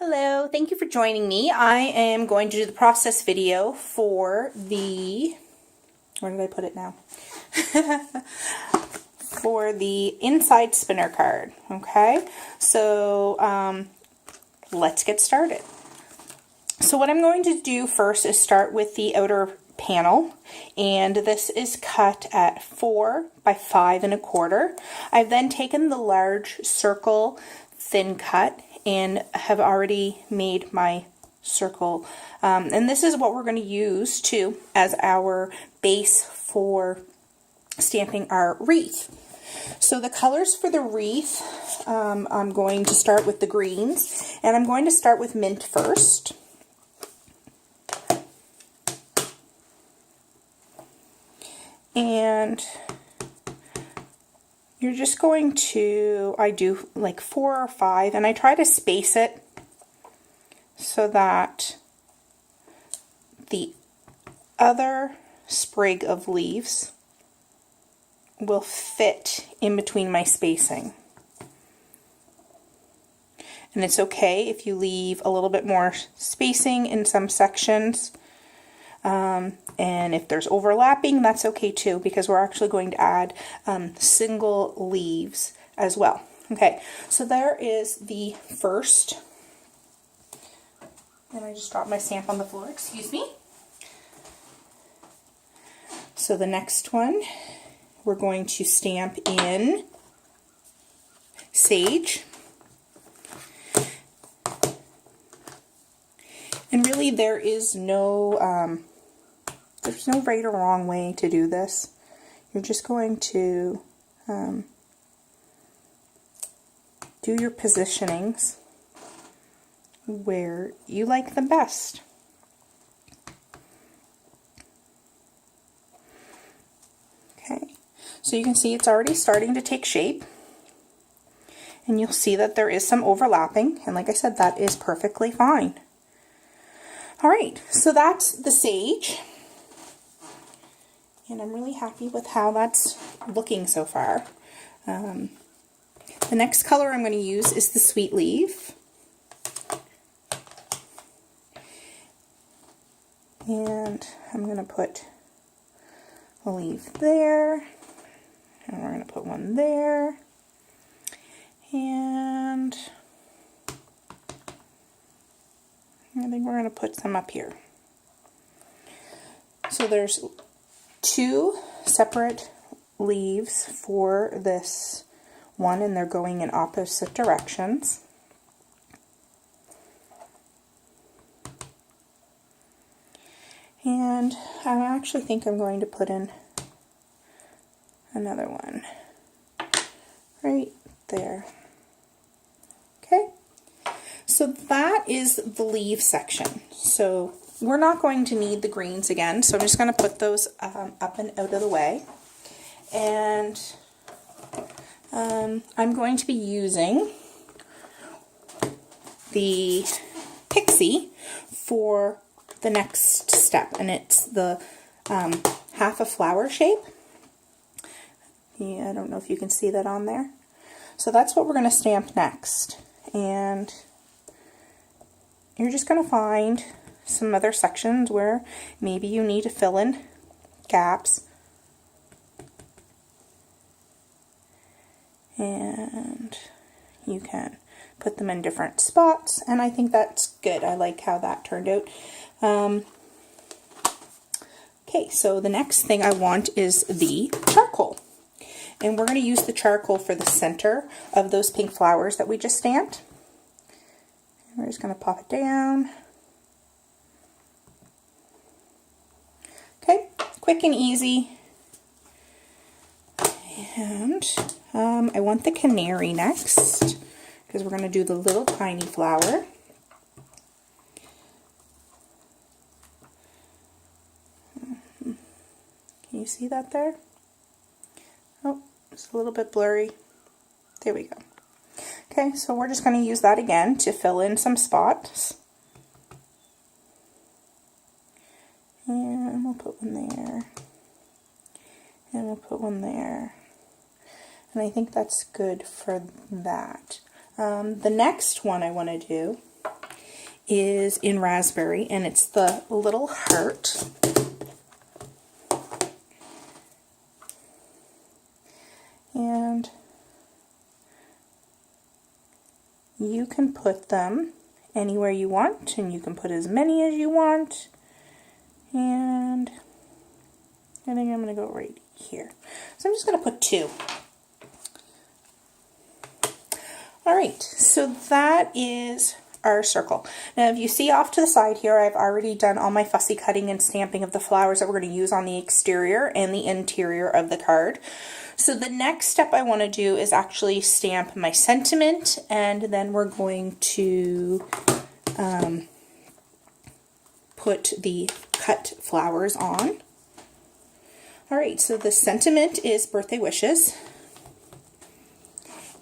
Hello, thank you for joining me. I am going to do the process video for the, where did I put it now? For the inside spinner card, okay? So let's get started. So what I'm going to do first is start with the outer panel, and this is cut at 4 by 5 1/4. I've then taken the large circle thin cut and have already made my circle, and this is what we're going to use too as our base for stamping our wreath. So the colors for the wreath, I'm going to start with the greens, and I'm going to start with mint first. And you're just going to, I do like 4 or 5, and I try to space it so that the other sprig of leaves will fit in between my spacing. And it's okay if you leave a little bit more spacing in some sections. And if there's overlapping, that's okay too, because we're actually going to add single leaves as well. Okay, so there is the first, and I just dropped my stamp on the floor, excuse me. So the next one, we're going to stamp in sage. And really there is no, there's no right or wrong way to do this. You're just going to do your positionings where you like them best. Okay, so you can see it's already starting to take shape. And you'll see that there is some overlapping, and like I said, that is perfectly fine. Alright, so that's the sage. And I'm really happy with how that's looking so far. The next color I'm going to use is the sweet leaf. And I'm going to put a leaf there. And we're going to put one there. And I think we're going to put some up here. So there's 2 separate leaves for this one, and they're going in opposite directions. And I actually think I'm going to put in another one right there. Okay, so that is the leaf section. So we're not going to need the greens again, so I'm just going to put those up and out of the way. And I'm going to be using the pixie for the next step, and it's the half a flower shape. Yeah, I don't know if you can see that on there. So that's what we're going to stamp next. And you're just going to find some other sections where maybe you need to fill in gaps. And you can put them in different spots, and I think that's good. I like how that turned out. Okay, so the next thing I want is the charcoal. And we're going to use the charcoal for the center of those pink flowers that we just stamped. And we're just going to pop it down. Okay, quick and easy. And I want the canary next, because we're going to do the little tiny flower. Can you see that there? Oh, it's a little bit blurry. There we go. Okay, so we're just going to use that again to fill in some spots. And we'll put one there. And we'll put one there. And I think that's good for that. The next one I want to do is in raspberry, and it's the little heart. And you can put them anywhere you want, and you can put as many as you want. And I think I'm going to go right here. So I'm just going to put 2. Alright, so that is our circle. Now if you see off to the side here, I've already done all my fussy cutting and stamping of the flowers that we're going to use on the exterior and the interior of the card. So the next step I want to do is actually stamp my sentiment, and then we're going to put the cut flowers on. Alright, so the sentiment is birthday wishes.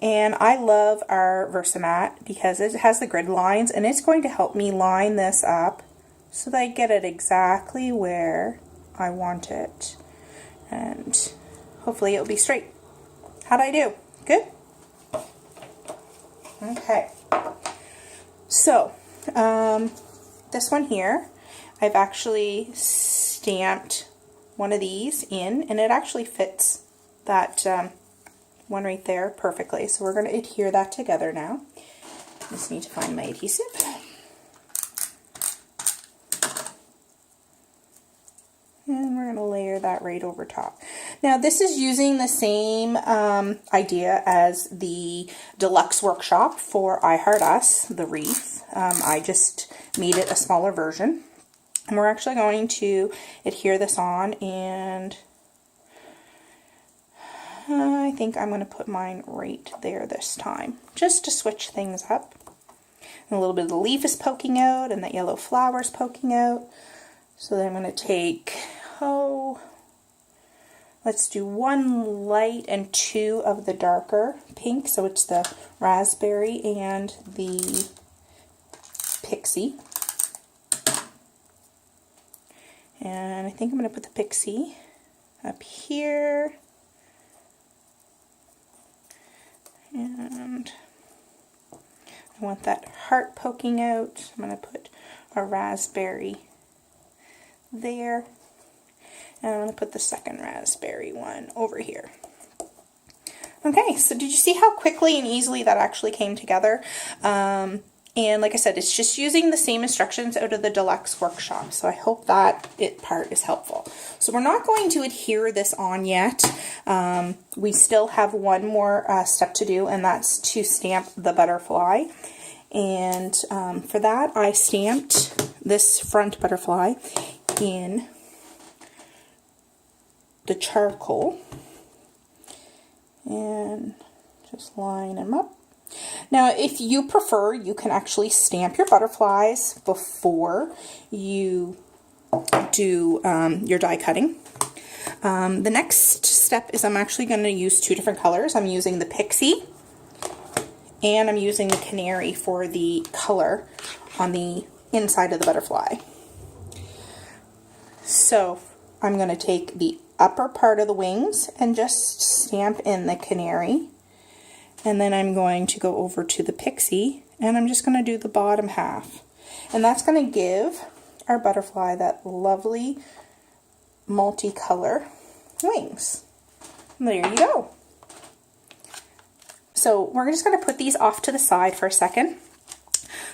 And I love our Versamat because it has the grid lines, and it's going to help me line this up so that I get it exactly where I want it. And hopefully it'll be straight. How'd I do? Good? Okay. So, this one here, I've actually stamped one of these in, and it actually fits that one right there perfectly. So we're going to adhere that together now. Just need to find my adhesive. And we're going to layer that right over top. Now this is using the same idea as the deluxe workshop for I Heart Us, the wreath. I just made it a smaller version. And we're actually going to adhere this on, and I think I'm going to put mine right there this time, just to switch things up. And a little bit of the leaf is poking out, and that yellow flower is poking out. So then I'm going to take, let's do 1 light and 2 of the darker pink. So it's the raspberry and the pixie. And I think I'm going to put the pixie up here. And I want that heart poking out. I'm going to put a raspberry there. And I'm going to put the second raspberry one over here. Okay, so did you see how quickly and easily that actually came together? And like I said, it's just using the same instructions out of the deluxe workshop. So I hope that part is helpful. So we're not going to adhere this on yet. We still have one more step to do, and that's to stamp the butterfly. And for that, I stamped this front butterfly in the charcoal. And just line them up. Now, if you prefer, you can actually stamp your butterflies before you do your die cutting. The next step is I'm actually going to use 2 different colors. I'm using the pixie, and I'm using the canary for the color on the inside of the butterfly. So I'm going to take the upper part of the wings and just stamp in the canary. And then I'm going to go over to the pixie, and I'm just going to do the bottom half. And that's going to give our butterfly that lovely multicolor wings. And there you go. So we're just going to put these off to the side for a second.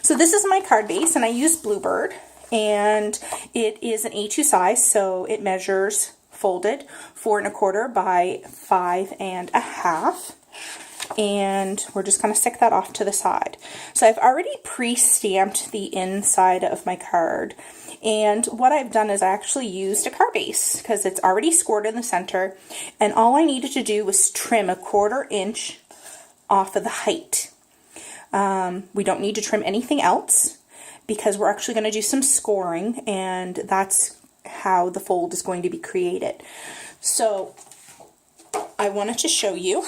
So this is my card base, and I use Bluebird, and it is an A2 size, so it measures folded 4 1/4 by 5 1/2. And we're just going to stick that off to the side. So I've already pre-stamped the inside of my card, and what I've done is I actually used a card base because it's already scored in the center, and all I needed to do was trim 1/4 inch off of the height. We don't need to trim anything else because we're actually going to do some scoring, and that's how the fold is going to be created. So I wanted to show you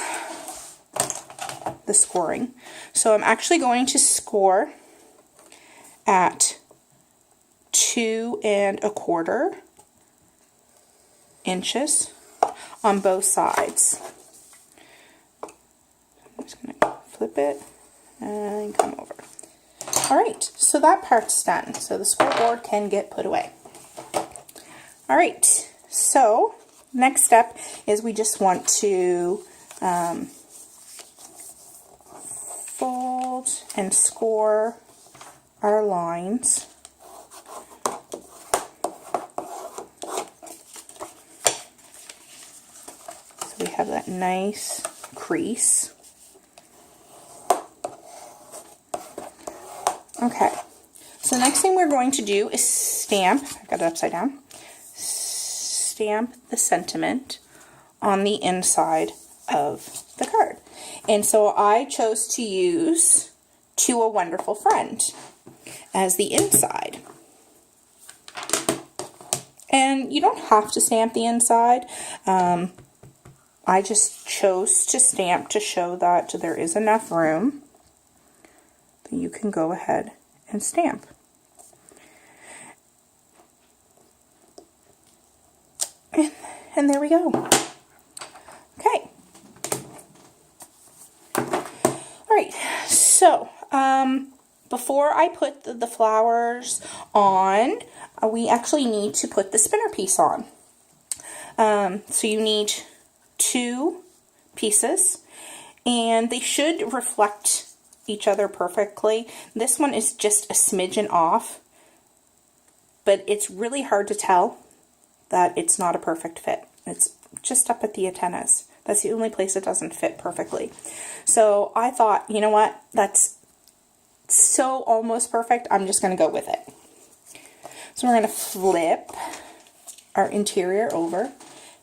the scoring. So I'm actually going to score at 2 1/4 inches on both sides. I'm just going to flip it and come over. All right, so that part's done. So the scoreboard can get put away. All right, so next step is we just want to fold and score our lines. So we have that nice crease. Okay, so the next thing we're going to do is stamp, I've got it upside down, stamp the sentiment on the inside of the card. And so I chose to use "To a Wonderful Friend" as the inside. And you don't have to stamp the inside. I just chose to stamp to show that there is enough room that you can go ahead and stamp. And there we go. Okay. Alright, so before I put the flowers on, we actually need to put the spinner piece on. So you need 2 pieces, and they should reflect each other perfectly. This one is just a smidgen off, but it's really hard to tell that it's not a perfect fit. It's just up at the antennas. That's the only place it doesn't fit perfectly. So I thought, you know what, that's so almost perfect, I'm just going to go with it. So we're going to flip our interior over,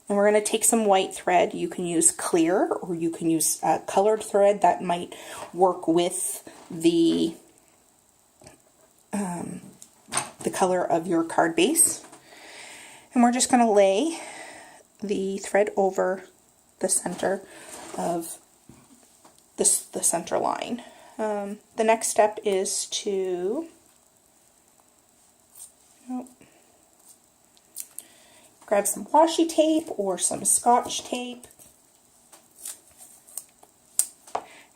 and we're going to take some white thread. You can use clear, or you can use colored thread that might work with the color of your card base. And we're just going to lay the thread over the center of the center line. The next step is to grab some washi tape or some Scotch tape,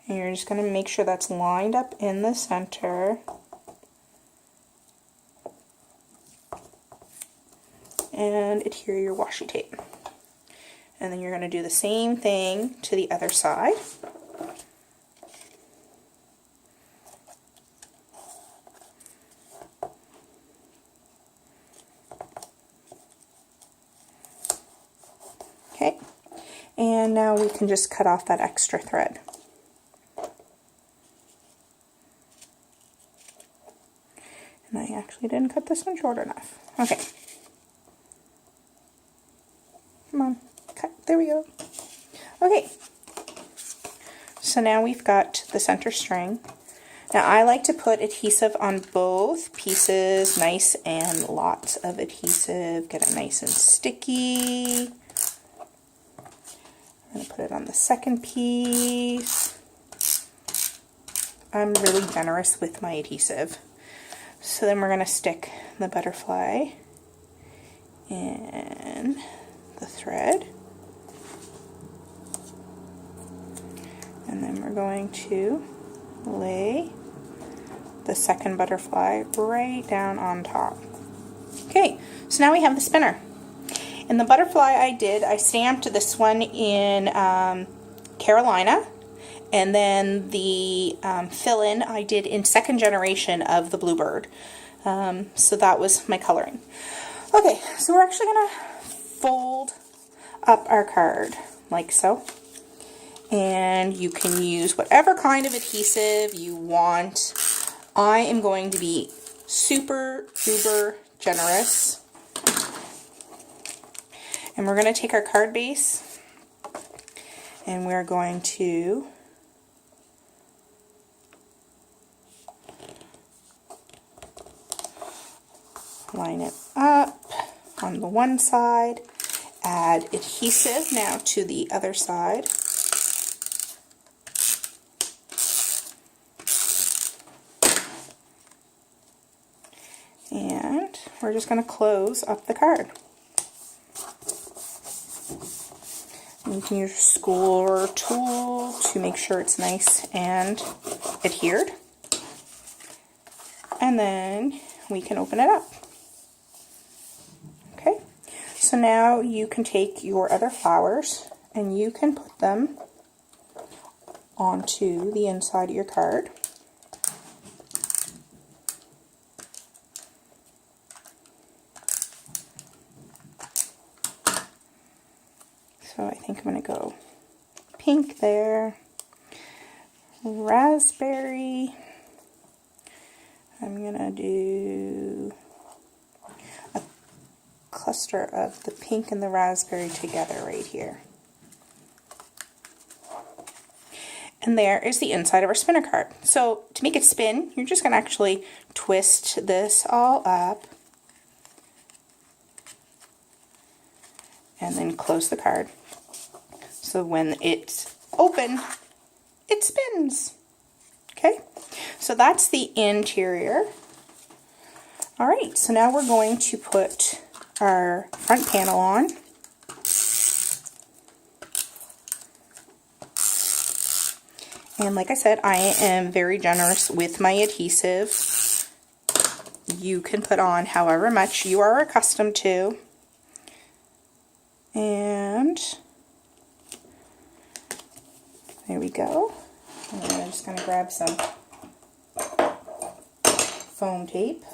and you're just going to make sure that's lined up in the center, and adhere your washi tape. And then you're going to do the same thing to the other side. Okay, and now we can just cut off that extra thread. And I actually didn't cut this one short enough. Okay. Come on, cut, there we go. Okay, so now we've got the center string. Now I like to put adhesive on both pieces, nice and lots of adhesive, get it nice and sticky. I'm going to put it on the second piece. I'm really generous with my adhesive. So then we're going to stick the butterfly in the thread. And then we're going to lay the second butterfly right down on top. Okay, so now we have the spinner. And the butterfly I stamped this one in Carolina, and then the fill-in I did in second generation of the Bluebird. So that was my coloring. Okay, so we're actually going to fold up our card like so. And you can use whatever kind of adhesive you want. I am going to be super uber generous. And we're going to take our card base and we're going to line it up on the one side, add adhesive now to the other side. And we're just going to close up the card. You can use your score tool to make sure it's nice and adhered. and then we can open it up. Okay, so now you can take your other flowers and you can put them onto the inside of your card. So I think I'm going to go pink there, raspberry, I'm going to do a cluster of the pink and the raspberry together right here. And there is the inside of our spinner card. So to make it spin, you're just going to actually twist this all up and then close the card. So when it's open, it spins. Okay, so that's the interior. All right, so now we're going to put our front panel on. And like I said, I am very generous with my adhesive. You can put on however much you are accustomed to. And there we go. And then I'm just going to grab some foam tape.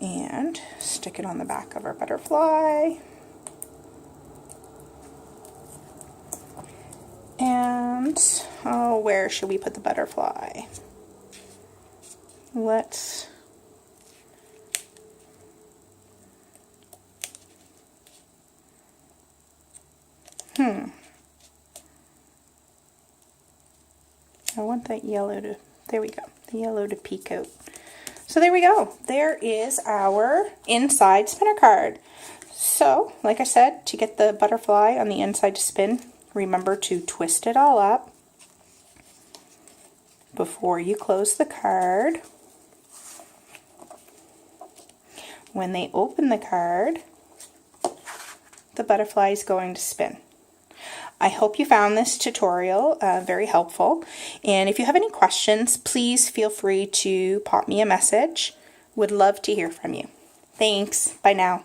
And stick it on the back of our butterfly. And, oh, where should we put the butterfly? Let's... I want that yellow to, there we go, the yellow to peek out. So there we go. There is our inside spinner card. So, like I said, to get the butterfly on the inside to spin, remember to twist it all up before you close the card. When they open the card, the butterfly is going to spin. I hope you found this tutorial very helpful, and if you have any questions, please feel free to pop me a message. Would love to hear from you. Thanks. Bye now.